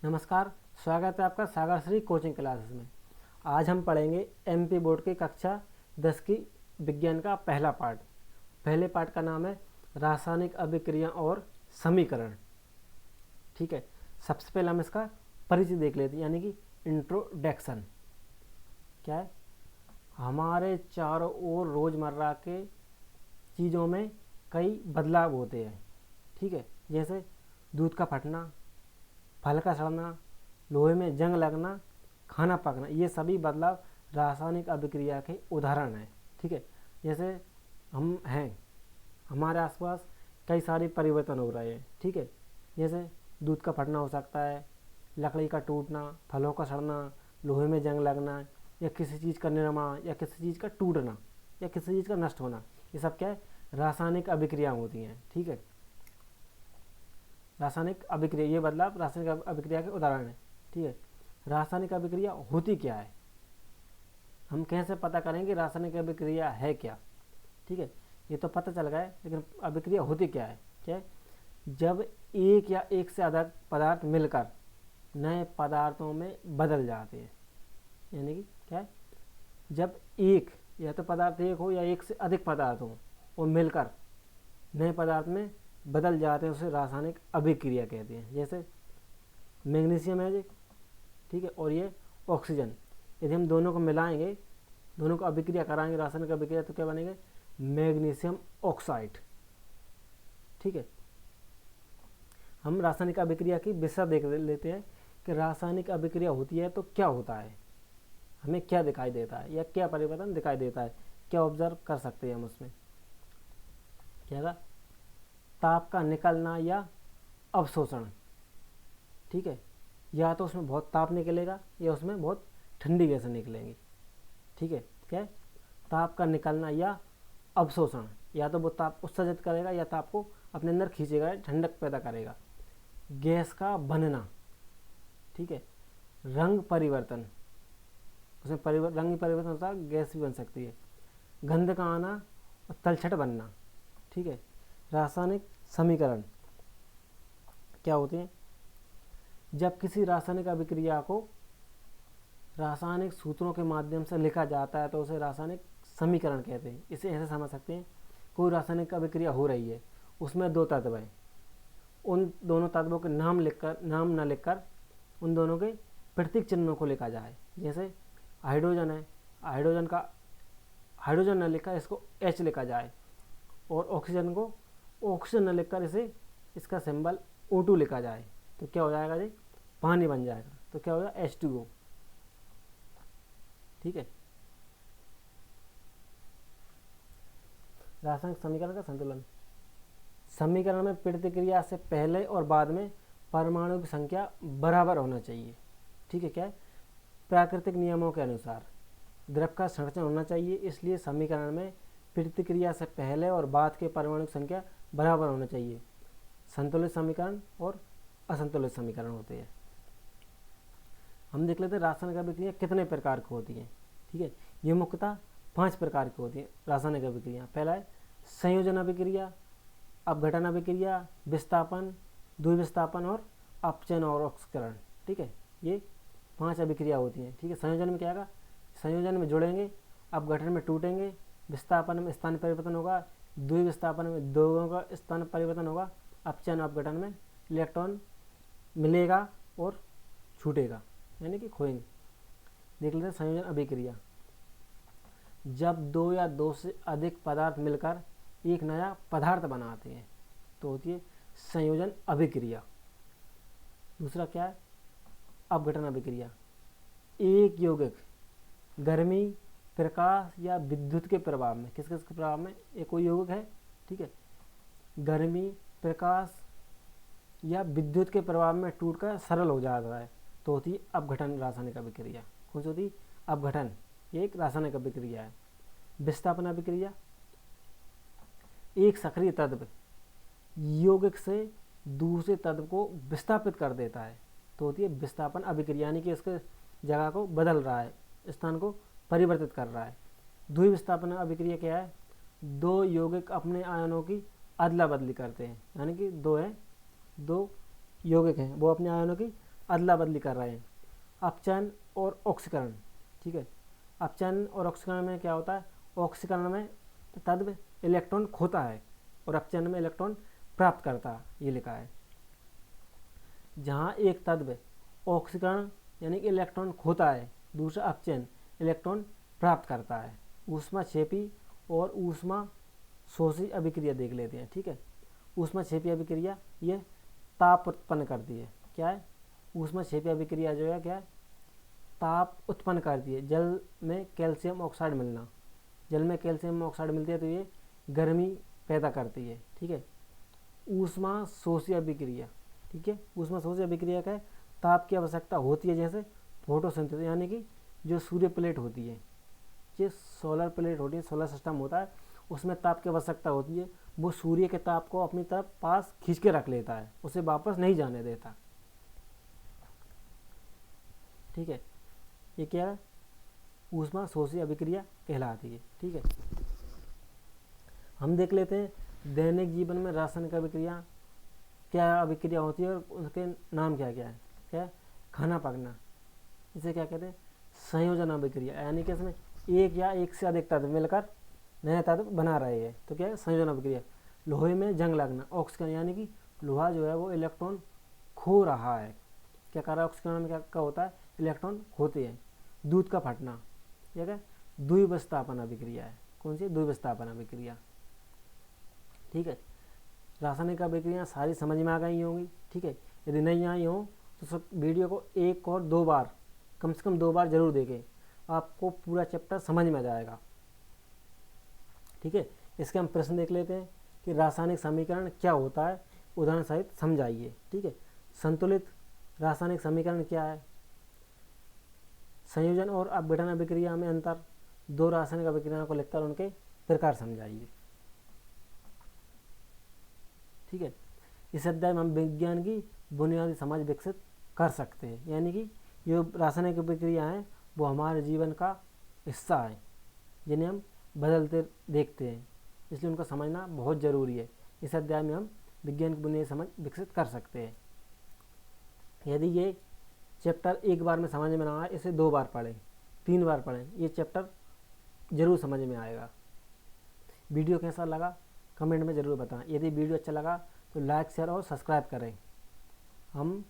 नमस्कार। स्वागत है आपका सागर श्री कोचिंग क्लासेस में। आज हम पढ़ेंगे एमपी बोर्ड की कक्षा 10 की विज्ञान का पहला पार्ट। पहले पार्ट का नाम है रासायनिक अभिक्रिया और समीकरण। ठीक है, सबसे पहले हम इसका परिचय देख लेते हैं, यानी कि इंट्रोडक्शन। क्या है? हमारे चारों ओर रोज़मर्रा के चीज़ों में कई बदलाव होते हैं। ठीक है, जैसे दूध का फटना, फल का सड़ना, लोहे में जंग लगना, खाना पकना, ये सभी बदलाव रासायनिक अभिक्रिया के उदाहरण हैं। ठीक है, जैसे हम हैं, हमारे आसपास कई सारे परिवर्तन हो रहे हैं। ठीक है, जैसे दूध का फटना हो सकता है, लकड़ी का टूटना, फलों का सड़ना, लोहे में जंग लगना, या किसी चीज़ का निर्माण, या किसी चीज़ का टूटना, या किसी चीज़ का नष्ट होना, ये सब क्या है? रासायनिक अभिक्रिया होती हैं। ठीक है, रासायनिक अभिक्रिया, ये बदलाव रासायनिक अभिक्रिया के उदाहरण है। ठीक है, रासायनिक अभिक्रिया होती क्या है? हम कैसे पता करेंगे रासायनिक अभिक्रिया है क्या? ठीक है, ये तो पता चल गया है, लेकिन अभिक्रिया होती क्या है? क्या है? जब एक या एक से अधिक पदार्थ मिलकर नए पदार्थों में बदल जाते हैं। यानी कि क्या है? जब एक या तो पदार्थ एक हो या एक से अधिक पदार्थ हो और मिलकर नए पदार्थ में बदल जाते हैं, उसे रासायनिक अभिक्रिया कहते हैं। जैसे मैग्नीशियम है जी, ठीक है, और ये ऑक्सीजन, यदि हम दोनों को मिलाएंगे, दोनों को अभिक्रिया कराएंगे रासायनिक अभिक्रिया, तो क्या बनेंगे? Magnesium oxide. ठीक है, हम रासायनिक अभिक्रिया की विशेषता देख लेते हैं कि रासायनिक अभिक्रिया होती है तो क्या होता है, हमें क्या दिखाई देता है या क्या परिवर्तन दिखाई देता है, क्या ऑब्जर्व कर सकते हैं हम उसमें। क्या? ताप का निकलना या अवशोषण। ठीक है, या तो उसमें बहुत ताप निकलेगा या उसमें बहुत ठंडी गैसें निकलेंगी। ठीक है, क्या है? ताप का निकलना या अवशोषण, या तो वो ताप उत्सर्जित करेगा या ताप को अपने अंदर खींचेगा, ठंडक पैदा करेगा। गैस का बनना। ठीक है, रंग परिवर्तन, उसमें रंग परिवर्तन होता है, गैस भी बन सकती है। गंध का आना और तलछट बनना। ठीक है, रासायनिक समीकरण क्या होते हैं? जब किसी रासायनिक अभिक्रिया को रासायनिक सूत्रों के माध्यम से लिखा जाता है तो उसे रासायनिक समीकरण कहते हैं। इसे ऐसे समझ सकते हैं, कोई रासायनिक अभिक्रिया हो रही है, उसमें दो तत्व हैं, उन दोनों तत्वों के नाम न लिखकर उन दोनों के प्रतीक चिन्हों को लिखा जाए। जैसे हाइड्रोजन है, हाइड्रोजन न लिखकर इसको H लिखा जाए, और ऑक्सीजन को ऑक्सीजन न लिखकर इसका सिंबल O2 लिखा जाए, तो क्या हो जाएगा जी? पानी बन जाएगा। तो क्या हो जाएगा? H2O। ठीक है, रासायनिक समीकरण का संतुलन। समीकरण में प्रतिक्रिया से पहले और बाद में परमाणु की संख्या बराबर होना चाहिए। ठीक है, क्या है? प्राकृतिक नियमों के अनुसार द्रव का संरचना होना चाहिए, इसलिए समीकरण में प्रतिक्रिया से पहले और बाद के परमाणु की संख्या बराबर होना चाहिए। संतुलित समीकरण और असंतुलित समीकरण होते हैं। हम देख लेते हैं रासायनिक अभिक्रिया कितने प्रकार की होती हैं। ठीक है, ये मुख्यतः 5 प्रकार की होती है रासायनिक अभिक्रिया। पहला है संयोजन अभिक्रिया, अपघटन अभिक्रिया, विस्थापन, द्विविस्थापन और अपचयन और ऑक्सीकरण। ठीक है, ये 5 अभिक्रिया होती हैं। ठीक है, संयोजन में क्या होगा? संयोजन में जुड़ेंगे, अपघटन में टूटेंगे, विस्थापन में स्थान परिवर्तन होगा, द्विविस्थापन में दोनों का स्थान परिवर्तन होगा, अपचयन अपघटन में इलेक्ट्रॉन मिलेगा और छूटेगा, यानी कि खोएंगे। देख लेते हैं संयोजन अभिक्रिया। जब दो या दो से अधिक पदार्थ मिलकर एक नया पदार्थ बनाते हैं तो होती है संयोजन अभिक्रिया। दूसरा क्या है? अपघटन अभिक्रिया। एक यौगिक गर्मी, प्रकाश या विद्युत के प्रभाव में, किस किस के प्रभाव में? एक कोई यौगिक है, ठीक है, गर्मी, प्रकाश या विद्युत के प्रभाव में टूटकर सरल हो जाता है, तो होती है अपघटन रासायनिक अभिक्रिया। कौन सी होती है? अपघटन, ये एक रासायनिक अभिक्रिया है। विस्थापन अभिक्रिया, एक सक्रिय तत्व यौगिक से दूसरे तत्व को विस्थापित कर देता है, तो होती है विस्थापन अभिक्रिया, यानी कि इसके जगह को बदल रहा है, स्थान को परिवर्तित कर रहा है। द्विविस्थापन अभिक्रिया क्या है? दो यौगिक अपने आयनों की अदला बदली करते हैं, यानी कि दो यौगिक हैं, वो अपने आयनों की अदला बदली कर रहे हैं। अपचयन और ऑक्सीकरण, ठीक है। अपचयन और ऑक्सीकरण में क्या होता है, ऑक्सीकरण में तत्व इलेक्ट्रॉन खोता है और अपचयन में इलेक्ट्रॉन प्राप्त करता है, ये लिखा है। जहाँ एक तत्व ऑक्सीकरण यानी कि इलेक्ट्रॉन खोता है, दूसरा अपचयन इलेक्ट्रॉन प्राप्त करता है। ऊष्माक्षेपी और ऊष्मा शोषी अभिक्रिया देख लेते हैं, ठीक है। ऊष्माक्षेपी अभिक्रिया ये ताप उत्पन्न करती है। क्या है, ऊष्माक्षेपी अभिक्रिया जो है क्या है, ताप उत्पन्न करती है। जल में कैल्शियम ऑक्साइड मिलना, जल में कैल्शियम ऑक्साइड मिलती है तो ये गर्मी पैदा करती है, ठीक है। ऊष्मा शोषी अभिक्रिया, ठीक है। ऊष्मा शोषी अभिक्रिया का ताप की आवश्यकता होती है, जैसे फोटोसिंथेसिस यानी कि जो सूर्य प्लेट होती है, जो सोलर प्लेट होती है, सोलर सिस्टम होता है, उसमें ताप की आवश्यकता होती है। वो सूर्य के ताप को अपनी तरफ पास खींच के रख लेता है, उसे वापस नहीं जाने देता, ठीक है। ये क्या है, ऊष्मा शोषी अभिक्रिया कहलाती है, ठीक है। हम देख लेते हैं दैनिक जीवन में रासायनिक अभिक्रिया क्या अभिक्रिया होती है और उसके नाम क्या क्या है। क्या है, खाना पकना, इसे क्या कहते हैं, संयोजन अभिक्रिया, यानी कि इसमें एक या एक से अधिक तत्व मिलकर नया तत्व बना रहे हैं, तो क्या है, संयोजन अभिक्रिया। लोहे में जंग लगना, ऑक्सीकरण, यानी कि लोहा जो है वो इलेक्ट्रॉन खो रहा है। क्या कर रहा है, ऑक्सीकरण में क्या होता है, इलेक्ट्रॉन खोते हैं। दूध का फटना, क्या है, द्विविस्थापन अभिक्रिया है। कौन सी, द्विविस्थापन अभिक्रिया, ठीक है। रासायनिक अभिक्रिया सारी समझ में आ गई होंगी, ठीक है। यदि नहीं आई हो तो सब वीडियो को एक और दो बार, कम से कम 2 बार जरूर देखें, आपको पूरा चैप्टर समझ में आ जाएगा, ठीक है। इसके हम प्रश्न देख लेते हैं कि रासायनिक समीकरण क्या होता है, उदाहरण सहित समझाइए, ठीक है। संतुलित रासायनिक समीकरण क्या है, संयोजन और अपघटन अभिक्रिया में अंतर, 2 रासायनिक अभिक्रियाओं को लिखकर उनके प्रकार समझाइए, ठीक है। इस अध्याय में हम विज्ञान की बुनियादी समझ विकसित कर सकते हैं, यानी कि जो रासायनिक अभिक्रिया हैं वो हमारे जीवन का हिस्सा है, जिन्हें हम बदलते देखते हैं, इसलिए उनको समझना बहुत ज़रूरी है। इस अध्याय में हम विज्ञान की बुनियादी समझ विकसित कर सकते हैं। यदि ये चैप्टर एक बार में समझ में ना आए, इसे 2 बार पढ़ें, 3 बार पढ़ें, ये चैप्टर ज़रूर समझ में आएगा। वीडियो कैसा लगा कमेंट में ज़रूर बताएं। यदि वीडियो अच्छा लगा तो लाइक, शेयर और सब्सक्राइब करें। हम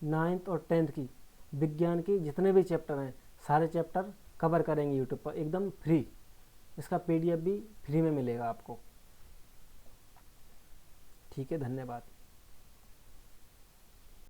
9th और 10th की विज्ञान की जितने भी चैप्टर हैं सारे चैप्टर कवर करेंगे यूट्यूब पर एकदम फ्री। इसका PDF भी फ्री में मिलेगा आपको, ठीक है। धन्यवाद।